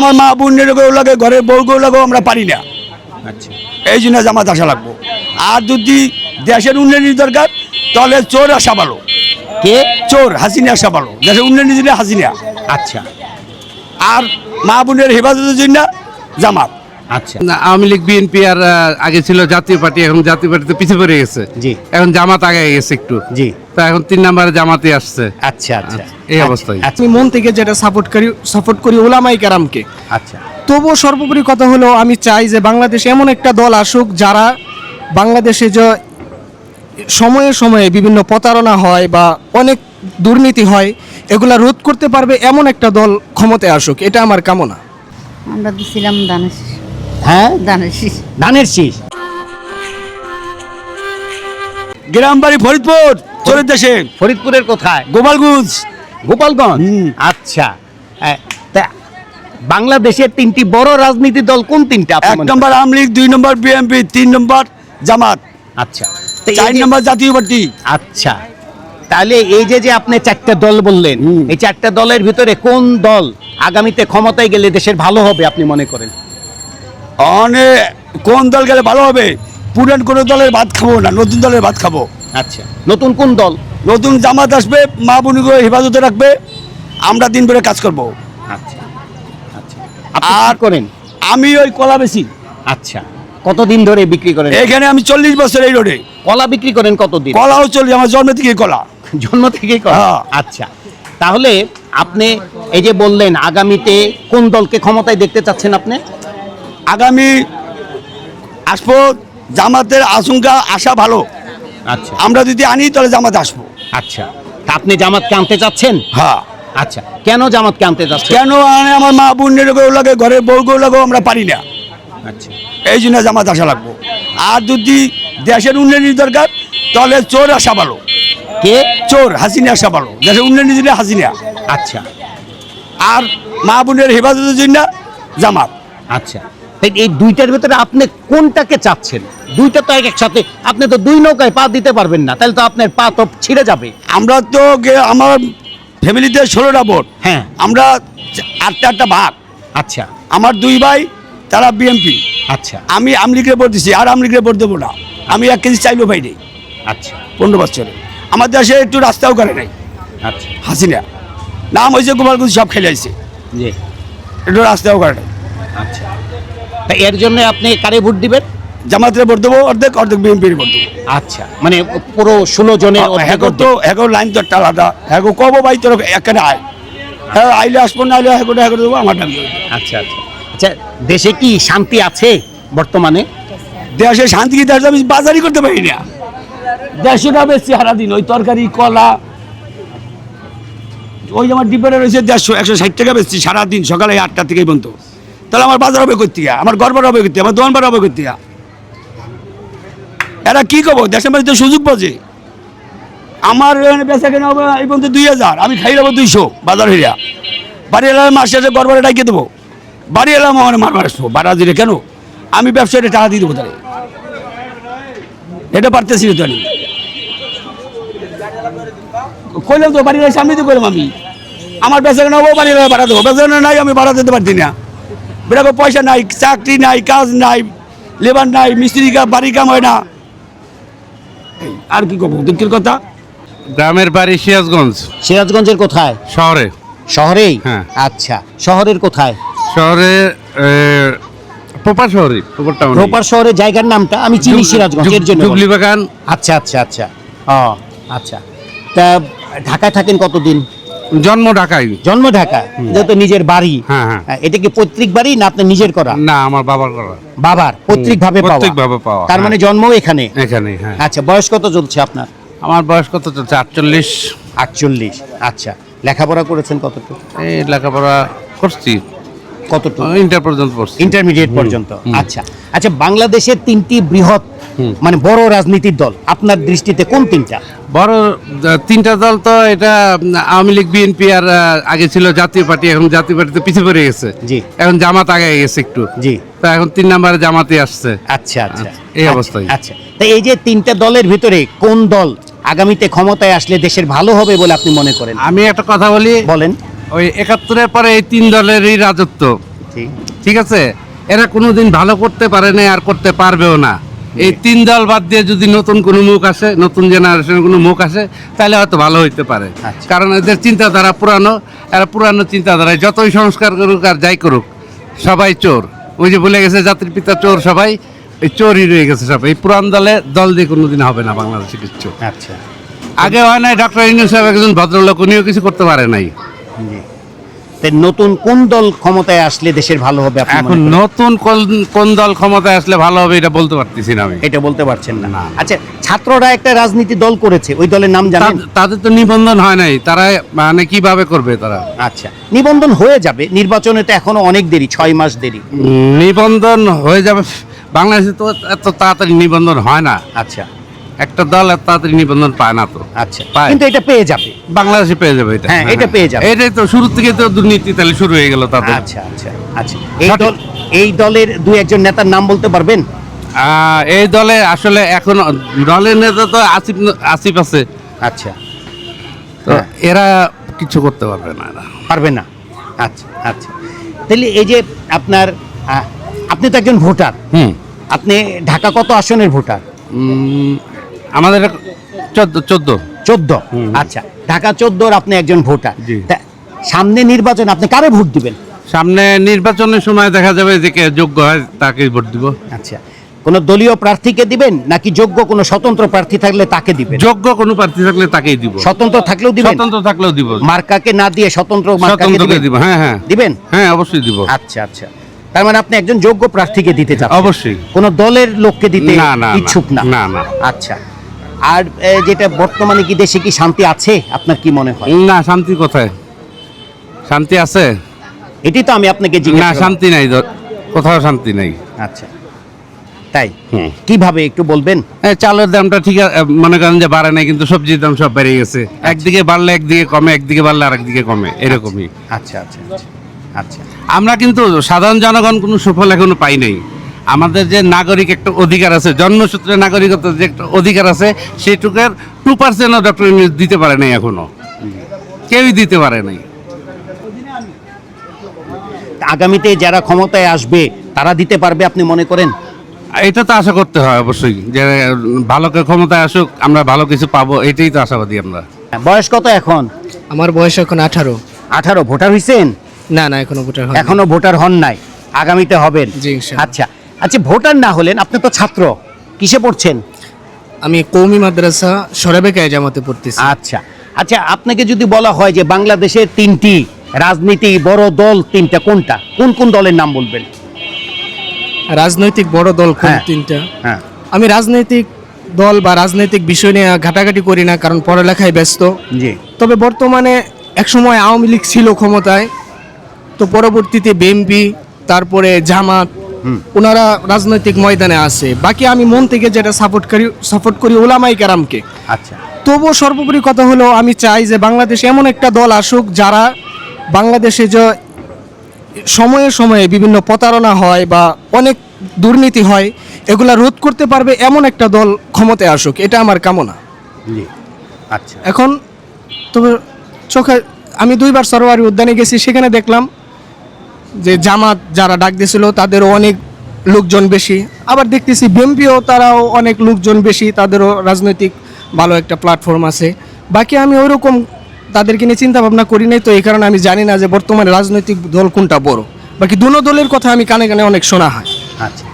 আমার মা বোনের লাগে, ঘরের বউকেও লাগো, আমরা পারি না। আচ্ছা, এই জন্য জামাত আসা লাগবো। আর যদি দেশের উন্নয়নের দরকার, তাহলে চোর আসা ভালো। কে? চোর হাসিনা আসা ভালো, দেশের উন্নয়নের জন্য হাসিনা। আচ্ছা আর মা বোনের হেফাজতের জন্য জামাত। আচ্ছা, আওয়ামী লীগ বিএনপি আর আগে ছিল জাতীয় পার্টি, এখন জাতীয় পার্টিতে পিছিয়ে পড়ে গেছে। জি। এখন জামাত আগে গেছে একটু। জি। তা এখন 3 নম্বরে জামাতে আসছে। আচ্ছা আচ্ছা, এই অবস্থায়। আচ্ছা আমি মন থেকে যেটা সাপোর্ট করি ওলামাই কেরামকে। আচ্ছা, তবুও সর্বোপরি কথা হলো আমি চাই যে বাংলাদেশে এমন একটা দল আসুক যারা বাংলাদেশে যে সময়ে সময়ে বিভিন্ন প্রতারণা হয় বা অনেক দুর্নীতি হয় এগুলা রোধ করতে পারবে এমন একটা দল ক্ষমতায় আসুক, এটা আমার কামনা। আমরা দিছিলাম ধানের শীষ। হ্যাঁ, ধানের শীষ। ধানের শীষ। গ্রাম বাড়ি ফরিদপুর, চোরের দেশে, ফরিদপুরের কোথায়? গোপালগঞ্জ। গোপালগঞ্জ। আচ্ছা, তা বাংলাদেশের 3টি বড় রাজনীতি দল কোন 3টা? 1 নম্বর আওয়ামী লীগ, 2 নম্বর বিএনপি, 3 নম্বর জামাত, আচ্ছা, তো 4 নম্বর জাতীয় পার্টি। আচ্ছা, তাহলে এই যে আপনি 4টা দল বললেন, এই 4টা দলের ভিতরে কোন দল আগামীতে ক্ষমতায় গেলে দেশের ভালো হবে আপনি মনে করেন? অনেক কোন দল গেলে ভালো হবে? পুরান কোন দলের ভাত খাবো না, নতুন দলের ভাত খাবো। আচ্ছা, নতুন কোন দল? নতুন জামাত আসবে, মা বোনগুলো হেফাজতে রাখবে, আমরা দিন ভরে কাজ করব। আচ্ছা আচ্ছা, আপনি আর কি করেন? আমি ওই কলা বেশি। আচ্ছা, কতদিন ধরে বিক্রি করেন? এখানে আমি 40 বছর এই রোডে কলা বিক্রি করেন কতদিন? কলাও চলি, আমার জন্ম থেকে কলা। জন্ম থেকেই কলা? হ্যাঁ। আচ্ছা, তাহলে আপনি এই যে বললেন আগামীতে কোন দলকে ক্ষমতায় দেখতে চাচ্ছেন আপনি? আগামী আসবো জামাতের আশঙ্কা আসা ভালো। আচ্ছা আমরা যদি আনি তাহলে জামাতে আসবো। আচ্ছা, তা আপনি জামাতকে আনতে চাচ্ছেন? হ্যাঁ। আচ্ছা, কেন জামাতকে আনতে চাচ্ছেন? কেন আনে? আমার মা বোনের লাগে, ঘরের বউকেও লাগো, আমরা পারি না। আচ্ছা, এই জন্য জামাত আসা লাগবো। আর যদি দেশের উন্নয়নের দরকার, তাহলে চোর আসা ভালো। কে? চোর হাসিনা আসা ভালো, দেশের উন্নয়নের জন্য হাসিনা। আচ্ছা আর মা বোনের হেফাজতের জন্য জামাত। আচ্ছা, তাই এই দুইটার ভিতরে আপনি কোনটাকে চাচ্ছেন? দুইটা তো একসাথে, আপনি তো দুই নৌকায় পা দিতে পারবেন না, তাহলে তো আপনার পা তো ছিঁড়ে যাবে। আমরা তো আমার ফ্যামিলিতে 16টা ভোট। হ্যাঁ। আমরা 8টা ভাগ। আচ্ছা আমার 2 ভাই, তারা বিএনপি। আচ্ছা আমি আওয়ামী লীগের ভোট দিচ্ছি, আর আওয়ামী লীগের ভোট দেবো না। আমি 1 কেজি চাইলেও পাই নেই আচ্ছা 15 বছরে। আমার দেশে একটু রাস্তাও করে নাই আচ্ছা, হাসিনা। নাম হয়েছে গোপালগঞ্জ, সব খেলে আসছে, জি, একটু রাস্তাও করে নাই। আচ্ছা, তা এর জন্য আপনি কারে ভোট দিবেন? জামাতের ভোট দেবো অর্ধেক, অর্ধেক বিএনপির ভোট দেবো। আচ্ছা, মানে পুরো 16 জনের হ্যাঁ তো হ্যাঁ লাইন তো একটা আলাদা। হ্যাঁ কবো ভাই তোর এখানে আয়, হ্যাঁ আইলে আসবো, না আইলে হ্যাঁ করে দেবো, আমার দাবি। আচ্ছা আচ্ছা আচ্ছা, দেশে কি শান্তি আছে বর্তমানে? দেশে শান্তি কি? দেশে আমি বাজারই করতে পারি না। দেশে না বেশি সারাদিন ওই তরকারি, কলা, ওই আমার ডিপেন্ডে রয়েছে 150-160 টাকা বেশি সারাদিন, সকালে 8টা থেকে বন্ধ। তাহলে আমার বাজার হবে করতে গিয়া, আমার ঘর ভাড়া হবে করতে, আমার দোকান ভাড়া হবে করতে গিয়া। এরা কি করবো? দেশের মধ্যে তো সুযোগ বোঝে। আমার এখানে বেচা কেনা হবে এই পর্যন্ত 2000, আমি খাই নেবো 200 বাজার হইয়া। বাড়ি এলাম মাসে এসে ঘর ভাড়া ডাকিয়ে দেবো, বাড়ি এলাম আমার মারবার আসবো ভাড়া দিলে। কেন? আমি ব্যবসায়ীরা টাকা দিয়ে দেবো তাহলে, এটা পারতেছি না তো। আমি কইলাম তো বাড়ির সামনে তো কইলাম আমি, আমার বেচা কেনা হবো, বাড়ি ভাড়া দেবো। বেচা কেনা নাই, আমি ভাড়া দিতে পারছি না। বেরোবো, পয়সা নাই, চাকরি নাই, কাজ নাই, লেবার নাই, মিস্ত্রি বাড়ি কাম হয় না। আর কি করবো? দুঃখের কথা। গ্রামের বাড়ি সিরাজগঞ্জ। সিরাজগঞ্জের কোথায়? শহরে। শহরেই? হ্যাঁ। আচ্ছা, শহরের কোথায়? শহরে প্রপার শহরে, প্রপার টাউন। প্রপার শহরের জায়গার নামটা আমি চিনি, সিরাজগঞ্জ এর জন্য। জুবলি বাগান। আচ্ছা আচ্ছা আচ্ছা, ও আচ্ছা, তা ঢাকায় থাকেন কতদিন? জন্ম ঢাকায়। জন্ম ঢাকা, যেহেতু নিজের বাড়ি। হ্যাঁ হ্যাঁ। এটা কি পৈতৃক বাড়ি না আপনার নিজের করা? না, আমার বাবার করা। বাবার পৈতৃক ভাবে পাওয়া? পৈতৃকভাবে পাওয়া, তার মানে জন্ম এখানে? এখানে, হ্যাঁ। আচ্ছা, বয়স কত চলছে আপনার? আমার বয়স কত চলছে? 48। 48। আচ্ছা, লেখাপড়া করেছেন কতটুকু? এই লেখাপড়া করছি, কতটুকু? ইন্টার পর্যন্ত পড়ছি। ইন্টারমিডিয়েট পর্যন্ত। আচ্ছা আচ্ছা, বাংলাদেশের 3টি বৃহৎ মানে বড় রাজনীতির দল আপনার দৃষ্টিতে কোন 3টা? বড় 3টা দল তো এটা আওয়ামী লীগ বিএনপি আর আগে ছিল জাতীয় পার্টি, এখন জাতীয় পার্টিতে পিছিয়ে পড়ে গেছে। জি। এখন জামাত আগে গেছে একটু। জি। তা এখন 3 নম্বরে জামাতে আসছে। আচ্ছা আচ্ছা, এই অবস্থায়। আচ্ছা, তো এই যে 3টা দলের ভিতরে কোন দল আগামীতে ক্ষমতায় আসলে দেশের ভালো হবে বলে আপনি মনে করেন? আমি একটা কথা বলি, বলেন। ওই 71-এর পরে এই 3 দলেরই রাজত্ব ঠিক আছে, এরা কোনোদিন ভালো করতে পারে না আর করতে পারবেও না। এই তিন দল বাদ দিয়ে যদি নতুন কোনো মুখ আসে, নতুন জেনারেশনের কোনো মুখ আসে, তাহলে হয়তো ভালো হইতে পারে। আচ্ছা। কারণ এদের চিন্তাধারা পুরানো, এরা পুরানো চিন্তাধারায় যতই সংস্কার করুক আর যাই করুক, সবাই চোর। ওই যে বলে গেছে জাতির পিতা চোর, সবাই এই চোরই রয়ে গেছে সব। এই পুরান দল দিয়ে কোনোদিন হবে না বাংলাদেশে কিছু। আচ্ছা, আগে হয় নাই, ডক্টর ইউনূস সাহেব একজন ভদ্রলোক, উনিও কিছু করতে পারে নাই। জি। তো নতুন কোন দল ক্ষমতায় আসলে দেশের ভালো হবে আপনি এখন মনে করেন? নতুন কোন দল ক্ষমতায় আসলে ভালো হবে এটা বলতে পারতেছি না আমি। এটা বলতে পারছেন না। না। আচ্ছা, ছাত্ররা একটা রাজনীতি দল করেছে, ওই দলের নাম জানেন? তাদের তো নিবন্ধন হয় নাই, তারা মানে কিভাবে করবে তারা? আচ্ছা, নিবন্ধন হয়ে যাবে, নির্বাচনে তো এখনো অনেক দেরি, 6 মাস দেরি। নিবন্ধন হয়ে যাবে। বাংলাদেশে তো এত তাড়াতাড়ি নিবন্ধন হয় না। আচ্ছা একটা দল এত তাড়াতাড়ি নিবন্ধন পায় না তো। আচ্ছা, পায়। কিন্তু এটা পেয়ে যাবে। বাংলাদেশে পেয়ে যাবে এটা। হ্যাঁ, এটা পেয়ে যাবে। এটাই তো শুরু থেকে তো দুর্নীতি তাহলে শুরু হয়ে গেল তাদের। আচ্ছা আচ্ছা আচ্ছা, এই দলের দুই একজন নেতার নাম বলতে পারবেন? এই দলে আসলে এখন দলের নেতা তো আসিফ আছে, আচ্ছা, তো হ্যাঁ। এরা কিছু করতে পারবে না এরা। পারবে না। আচ্ছা আচ্ছা, তাহলে এই যে আপনার আপনি তো একজন ভোটার, আপনি ঢাকা কত আসনের ভোটার? আমাদের 14। 14। আচ্ছা, ঢাকা 14 আপনি একজন ভোটার। জি। তা সামনে নির্বাচন আপনি কারে ভোট দিবেন? সামনে নির্বাচনের সময় দেখা যাবে যে কে যোগ্য হয় তাকে ভোট দিব। আচ্ছা, কোন দলীয় প্রার্থীকে দিবেন নাকি যোগ্য কোনো স্বতন্ত্র প্রার্থী থাকলে তাকে দিবেন? যোগ্য কোনো প্রার্থী থাকলে তাকেই দিব। স্বতন্ত্র থাকলেও দিবেন? স্বতন্ত্র থাকলেও দিব। মার্কাকে না দিয়ে স্বতন্ত্র মার্কাকে স্বতন্ত্রকে দিবেন? দিব, হ্যাঁ হ্যাঁ দিবেন? হ্যাঁ, অবশ্যই দিব। আচ্ছা আচ্ছা, তার মানে আপনি একজন যোগ্য প্রার্থীকে দিতে চান? অবশ্যই। কোন দলের লোককে দিতে না, না, ইচ্ছুক না? না, না। আচ্ছা, আর যেটা বর্তমানে কি দেশে কি শান্তি আছে আপনার কি মনে হয়? না, শান্তি কোথায়? শান্তি আছে? এটাই তো আমি আপনাকে না, জিজ্ঞাসা করলাম। শান্তি নাই, কোথাও শান্তি নাই। আচ্ছা, তাই হুম। কিভাবে একটু বলবেন? চালের দামটা ঠিক আছে, মনে করেন যে বাড়ে নাই, কিন্তু সবজির দাম সব বেড়ে গেছে। একদিকে বাড়লে একদিকে কমে, একদিকে বাড়লে আরেকদিকে কমে, এরকমই। আচ্ছা আচ্ছা আচ্ছা আচ্ছা, আমরা কিন্তু সাধারণ জনগণ কোনো সুফল এখনো পাই নাই। আমাদের যে নাগরিক একটা অধিকার আছে, জন্মসূত্রে নাগরিকত্বের যে একটা অধিকার আছে, সেটুকের 2% ডক্টর ইউনূস দিতে পারে নাই এখনো, কেউই দিতে পারে নাই। আগামীতে যারা ক্ষমতায় আসবে তারা দিতে পারবে আপনি মনে করেন? এটা তো আশা করতে হয় অবশ্যই, যে ভালো কেউ ক্ষমতায় আসুক, আমরা ভালো কিছু পাবো, এটাই তো আশাবাদী আমরা। বয়স কত এখন? আমার বয়স এখন 18। 18। ভোটার হইছেন? না না, এখনো ভোটার হয়নি। এখনো ভোটার হন নাই, আগামীতে হবেন? জি, ইনশাআল্লাহ। আচ্ছা আচ্ছা, ভোটার না হলেন, আপনি তো ছাত্র, কিসে পড়ছেন? আমি কওমি মাদ্রাসা সরাবেকায় জামাতে পড়তেছি। আচ্ছা আচ্ছা, আপনাকে যদি বলা হয় যে বাংলাদেশের 3টি রাজনীতি বড় দল 3টা, কোনটা, কোন কোন দলের নাম বলবেন? রাজনৈতিক বড় দল কোন হ্যাঁ। 3টা? হ্যাঁ, আমি রাজনৈতিক দল বা রাজনৈতিক বিষয় নিয়ে ঘাটাঘাটি করি না, কারণ পড়ালেখায় ব্যস্ত। জি। তবে বর্তমানে একসময় আওয়ামী লীগ ছিল ক্ষমতায়, তো পরবর্তীতে বিএনপি, তারপরে জামাত, ওনারা রাজনৈতিক ময়দানে আছে। বাকি আমি মন থেকে যেটা সাপোর্ট করি ওলামাই কেরামকে। আচ্ছা, তবুও সর্বোপরি কথা হলো, আমি চাই যে বাংলাদেশে এমন একটা দল আসুক যারা বাংলাদেশে যে সময়ে সময়ে বিভিন্ন প্রতারণা হয় বা অনেক দুর্নীতি হয়, এগুলা রোধ করতে পারবে এমন একটা দল ক্ষমতায় আসুক, এটা আমার কামনা। জি। আচ্ছা, এখন তবে চোখে আমি 2বার সরোয়ারি উদ্যানে গেছি, সেখানে দেখলাম যে জামাত যারা ডাক দিয়েছিল তাদেরও অনেক লোকজন বেশি, আবার দেখতেছি বিএনপিও তারাও অনেক লোকজন বেশি, তাদেরও রাজনৈতিক ভালো একটা প্ল্যাটফর্ম আছে। বাকি আমি ওইরকম তাদেরকে নিয়ে চিন্তা ভাবনা করি নাই, তো এই কারণে আমি জানি না যে বর্তমানে রাজনৈতিক দল কোনটা বড়। বাকি দুনো দলের কথা আমি কানে কানে অনেক শোনা হয়। আচ্ছা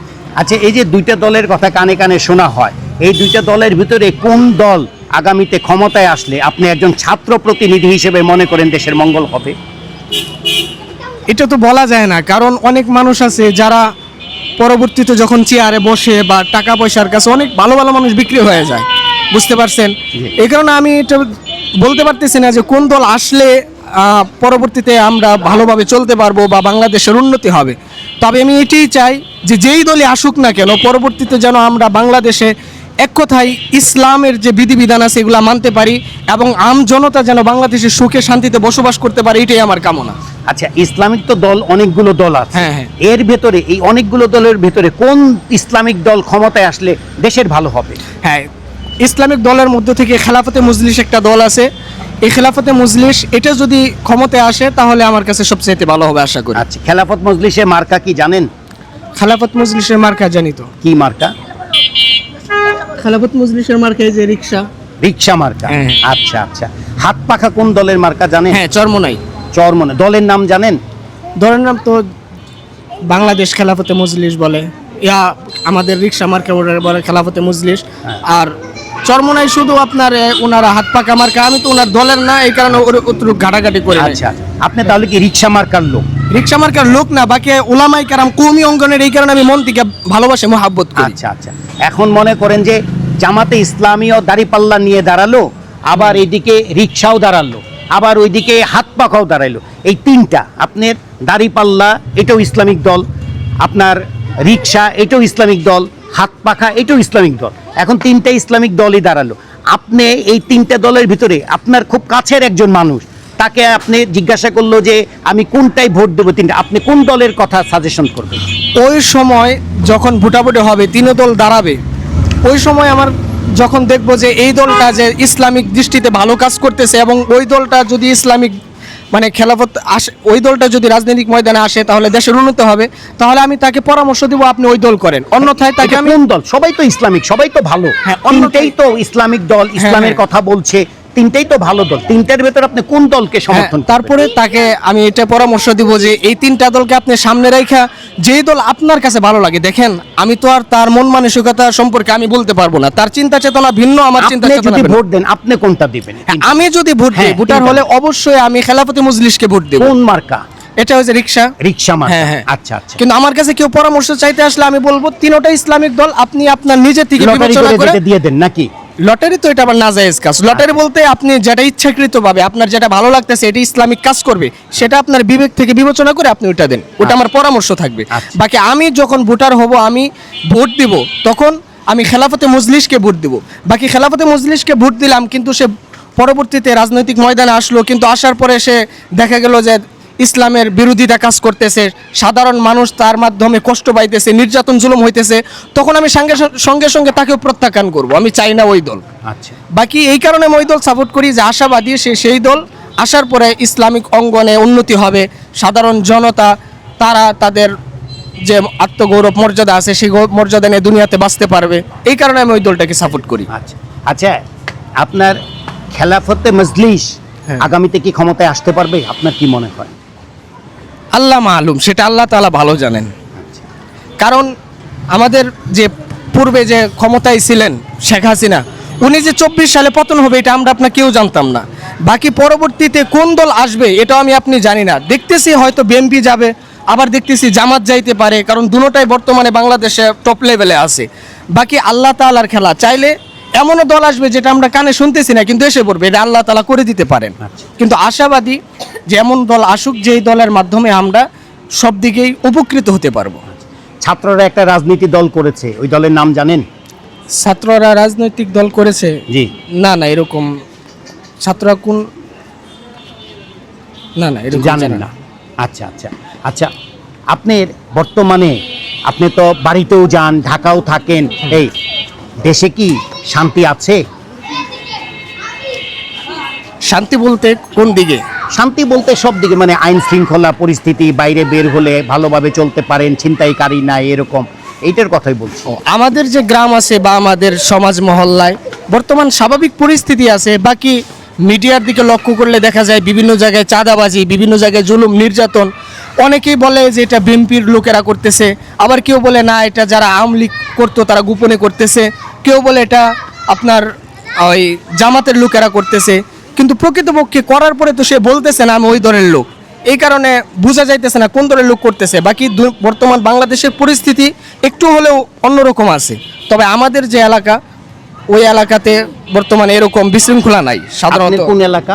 আচ্ছা, এই যে 2টা দলের কথা কানে কানে শোনা হয়, এই 2টা দলের ভিতরে কোন দল আগামীতে ক্ষমতায় আসলে আপনি একজন ছাত্র প্রতিনিধি হিসেবে মনে করেন দেশের মঙ্গল হবে? এটা তো বলা যায় না, কারণ অনেক মানুষ আছে যারা পরবর্তীতে যখন চেয়ারে বসে বা টাকা পয়সার কাছে অনেক ভালো ভালো মানুষ বিক্রি হয়ে যায়, বুঝতে পারছেন? এই কারণে আমি এটা বলতে পারতেছি না যে কোন দল আসলে পরবর্তীতে আমরা ভালোভাবে চলতে পারবো বা বাংলাদেশের উন্নতি হবে। তবে আমি এটাই চাই যে যেই দলই আসুক না কেন, পরবর্তীতে যেন আমরা বাংলাদেশে এক কথায় ইসলামের যে বিধিবিধান আছে এগুলা মানতে পারি এবং আম জনতা যেন বাংলাদেশে সুখে শান্তিতে বসবাস করতে পারে, এটাই আমার কামনা। আচ্ছা, ইসলামিক তো দল অনেকগুলো দল আছে, হ্যাঁ, হ্যাঁ। এর ভেতরে এই অনেকগুলো দলের ভেতরে কোন ইসলামিক দল ক্ষমতায় আসলে দেশের ভালো হবে? হ্যাঁ, ইসলামিক দলের মধ্য থেকে খেলাফতে মজলিস একটা দল আছে, এই খেলাফতে মজলিস এটা যদি ক্ষমতায় আসে তাহলে আমার কাছে সবচেয়ে ভালো হবে আশা করি। আচ্ছা, খেলাফত মজলিসের মার্কা কি জানেন? খেলাফত মজলিসের মার্কা জানি তো। কি মার্কা? খেলাফত মজলিসের মার্কা এই যে রিকশা। রিক্সা মার্কা। হ্যাঁ। আচ্ছা আচ্ছা, হাত পাখা কোন দলের মার্কা জানেন? হ্যাঁ, চরমোনাই। চরমনে। দলের নাম জানেন? ধরেন নাম তো বাংলাদেশ খেলাফতে মজলিস বলে, ইয়া আমাদের রিকশা মার্কা বলে খেলাফতে মজলিস। আর চরমোনাই শুধু আপনার ওনারা হাত পাকা মার্কা, আমি তো ওনার দলের না, এই কারণে ওর ঘাটাঘাটি করে। আচ্ছা, আপনি তাহলে কি রিক্সা মার্কার লোক? রিকশা মার্কার লোক না, বাকি উলামাই কারাম কওমি অঙ্গনের, এই কারণে আমি মন থেকে ভালোবাসে মহাব্বত করি। আচ্ছা আচ্ছা, এখন মনে করেন যে জামাতে ইসলামীও দাড়িপাল্লা নিয়ে দাঁড়ালো, আবার এইদিকে রিক্সাও দাঁড়ালো, আবার ওইদিকে হাত পাখাও দাঁড়াইলো, এই তিনটা, আপনার দাড়িপাল্লা এটাও ইসলামিক দল, আপনার রিক্সা এটাও ইসলামিক দল, হাত পাখা এটাও ইসলামিক দল, এখন তিনটা ইসলামিক দলই দাঁড়ালো। আপনি এই তিনটা দলের ভিতরে আপনার খুব কাছের একজন মানুষ, তাকে আপনি জিজ্ঞাসা করলো যে আমি কোনটাই ভোট দেবো, তিনটা, আপনি কোন দলের কথা সাজেশন করবেন? ওই সময় যখন ভোটাভুটি হবে, তিনও দল দাঁড়াবে, ওই সময় আমার যখন দেখবো যে এই দলটা যে ইসলামিক দৃষ্টিতে ভালো কাজ করতেছে এবং ওই দলটা যদি ইসলামিক মানে খেলাফত আসে, ওই দলটা যদি রাজনৈতিক ময়দানে আসে তাহলে দেশের উন্নতি হবে, তাহলে আমি তাকে পরামর্শ দিব আপনি ওই দল করেন, অন্যথায় তাকে এটা আমি কোন দল? সবাই তো ইসলামিক, সবাই তো ভালো, হ্যাঁ, তিনটেই তো ইসলামিক দল, ইসলামের হ্যাঁ। কথা বলছে, তিনটেই তো ভালো দল, তিনটার ভেতর আপনি কোন দলকে সমর্থন হ্যাঁ, করবেন? তারপরে তাকে আমি এটা পরামর্শ দিব যে এই তিনটা দলকে আপনি সামনে রাখা, যেই দল আপনার কাছে ভালো লাগে, দেখেন আমি তো আর তার মন মানসিকতা সম্পর্কে আমি বলতে পারবো না, তার চিন্তা চেতনা ভিন্ন, আমার চিন্তা আপনি চেতনা যদি ভিন্ন। ভোট দেন আপনি কোনটা দিবেন? আমি যদি ভোট দিই, হ্যাঁ, ভোটার তিনটা। হলে অবশ্যই আমি খেলাফতে মজলিসকে ভোট দেব। কোন মার্কা? এটা হচ্ছে রিকশা। রিক্সা মার্কা। হ্যাঁ, হ্যাঁ। আচ্ছা আচ্ছা, কিন্তু আমার কাছে কেউ পরামর্শ চাইতে আসলে আমি বলবো তিনটা ইসলামিক দল, আপনি আপনার নিজে থেকে লটারি বিবেচনা করে করে। যেটা দিয়ে দেন নাকি? লটারি তো এটা আবার নাজায়েজ কাজ। লটারি বলতে আপনি যেটা ইচ্ছাকৃত ভাবে আপনার যেটা ভালো লাগতেছে এটা ইসলামিক কাজ করবে, সেটা আপনার বিবেক থেকে বিবেচনা করে আপনি ওটা দেন, ওটা আমার পরামর্শ থাকবে। আচ্ছা। বাকি আমি যখন ভোটার হব, আমি ভোট দিব, তখন আমি খেলাফতে মজলিসকে ভোট দিব। বাকি খেলাফতে মজলিসকে ভোট দিলাম, কিন্তু সে পরবর্তীতে রাজনৈতিক ময়দানে আসলো, কিন্তু আসার পরে সে দেখা গেল যে ইসলামের বিরোধিতা কাজ করতেছে, সাধারণ মানুষ তার মাধ্যমে কষ্ট পাইতেছে, নির্যাতন জুলুম হইতেছে, তখন আমি সঙ্গে সঙ্গে তাকেও প্রত্যাখ্যান করব। আমি চাই না ওই দল। আচ্ছা, বাকি এই কারণে আমি ওই দল সাপোর্ট করি যে আশাবাদী সেই দল আসার পরে ইসলামিক অঙ্গনে উন্নতি হবে, সাধারণ জনতা তারা তাদের যে আত্মগৌরব মর্যাদা আছে সেই মর্যাদা নিয়ে দুনিয়াতে বাঁচতে পারবে, এই কারণে আমি ওই দলটাকে সাপোর্ট করি। আচ্ছা আচ্ছা, আপনার খেলাফতে মজলিস হ্যাঁ। আগামীতে কি ক্ষমতায় আসতে পারবে? আপনার কি মনে হয়? আল্লাহ মালুম, সেটা আল্লাহ তাআলা ভালো জানেন। কারণ আমাদের যে পূর্বে যে ক্ষমতায় ছিলেন শেখ হাসিনা, উনি যে 24 সালে পতন হবে এটা আমরা আপনার কেউ জানতাম না। বাকি পরবর্তীতে কোন দল আসবে এটাও আপনি জানি না। দেখতেছি হয়তো বিএনপি যাবে, আবার দেখতেছি জামাত যাইতে পারে, কারণ দুটোটাই বর্তমানে বাংলাদেশে টপ লেভেলে আছে। বাকি আল্লাহ তাআলার খেলা, চাইলে এমনও দল আসবে যেটা আমরা কানে শুনতেছি না কিন্তু এসে পড়বে, এটা আল্লাহ তাআলা করে দিতে পারেন। আচ্ছা। কিন্তু আশাবাদী যে এমন দল আসুক যেই দলের মাধ্যমে আমরা সব দিকেই উপকৃত হতে পারবো। ছাত্ররা একটা রাজনীতি দল করেছে, ওই দলের নাম জানেন? ছাত্ররা রাজনৈতিক দল করেছে? জি। না না, এরকম ছাত্ররা কোন, না না এরকম জানেন না? আচ্ছা আচ্ছা আচ্ছা, আপনার বর্তমানে আপনি তো বাড়িতেও যান, ঢাকাও থাকেন, এই দেশে কি শান্তি আছে? শান্তি বলতে কোন দিকে? শান্তি বলতে সব দিকে, মানে আইন শৃঙ্খলা পরিস্থিতি, বাইরে বের হলে ভালোভাবে চলতে পারেন, ছিনতাইকারী নাই, এরকম, এইটার কথাই বলছি। আমাদের যে গ্রাম আছে বা আমাদের সমাজ মহল্লায় বর্তমান স্বাভাবিক পরিস্থিতি আছে। বাকি মিডিয়ার দিকে লক্ষ্য করলে দেখা যায় বিভিন্ন জায়গায় চাঁদাবাজি, বিভিন্ন জায়গায় জুলুম নির্যাতন। অনেকেই বলে যে এটা বিএনপির লোকেরা করতেছে, আবার কেউ বলে না এটা যারা আওয়ামী লীগ করতো তারা গোপনে করতেছে, কেউ বলে এটা আপনার ওই জামাতের লোকেরা করতেছে। কিন্তু প্রকৃতপক্ষে করার পরে তো সে বলতেছে না আমি ওই দলের লোক, এই কারণে বোঝা যাইতেছে না কোন দলের লোক করতেছে। বাকি বর্তমান বাংলাদেশের পরিস্থিতি একটু হলেও অন্যরকম আছে, তবে আমাদের যে এলাকা ওই এলাকাতে বর্তমানে এরকম বিশৃঙ্খলা নাই সাধারণত। আপনার কোন এলাকা?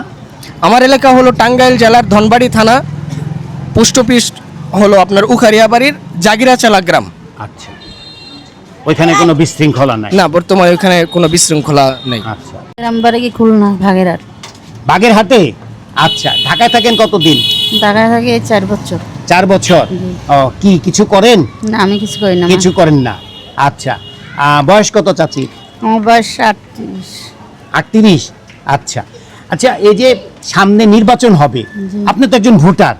আমার এলাকা হলো টাঙ্গাইল জেলার ধনবাড়ি থানা, পোস্ট অফিস হলো আপনার উখারিয়াবাড়ির জাগিরাচালা গ্রাম। আচ্ছা, ওইখানে কোনো বিশৃঙ্খলা নাই? না, বর্তমানে ওখানে কোনো বিশৃঙ্খলা নেই। আচ্ছা, গ্রামবাড়ি কি খুলনা ভাগেরহাট। বাগেরহাটে? আচ্ছা, ঢাকায় থাকেন কতদিন? ঢাকায় থাকে 4 বছর। 4 বছর। ও, কি কিছু করেন? না, আমি কিছু করি না। কিছু করেন না। আচ্ছা, বয়স কত চাচি? আমার বয়স 38। 38। আচ্ছা, আচ্ছা, এই যে সামনে নির্বাচন হবে, আপনি তো একজন ভোটার,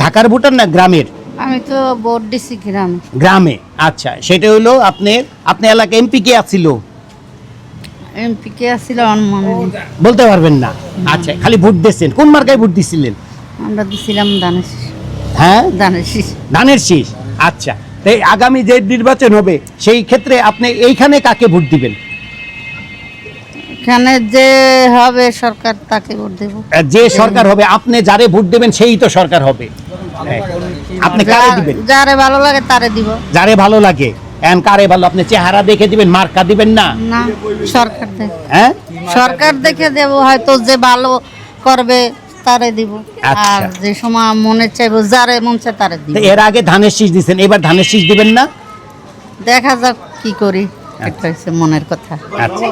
ঢাকার ভোটার না গ্রামের? আমি তো ভোট দিছি গ্রামে। গ্রামে, আচ্ছা। সেটা হলো আপনার এলাকায় এমপি কে আছিল? এমপি কে আসছিল আমার মনে নেই। বলতে পারবেন না? আচ্ছা, খালি ভোট দিয়েছেন। কোন মার্কায় ভোট দিছিলেন? আমরা দিছিলাম দানেশ। হ্যাঁ, দানেশ। ধানের শীষ। আচ্ছা, তো এই আগামী যে নির্বাচন হবে সেই ক্ষেত্রে আপনি এইখানে কাকে ভোট দিবেন? এখানে যে হবে সরকার তাকে ভোট দেব। যে সরকার হবে, আপনি যারে ভোট দেবেন সেই তো সরকার হবে। হ্যাঁ। আপনি কারে দিবেন? যারে ভালো লাগে তারে দিব। যারে ভালো লাগে। এখন কারে ভালো? আপনি চেহারা দেখে দিবেন, মার্কা দিবেন না? না, সরকার দেখে। হ্যাঁ, সরকার দেখে দেব, হয়তো যে ভালো করবে তারে দিব। আচ্ছা। আর যে সময় মনে চাইবো যারে মন চায় তারে দিব। তো এর আগে ধানের শীষ দিচ্ছেন, এবার ধানের শীষ দিবেন না? দেখা যাক কি করি, এটা হচ্ছে মনের কথা। আচ্ছা।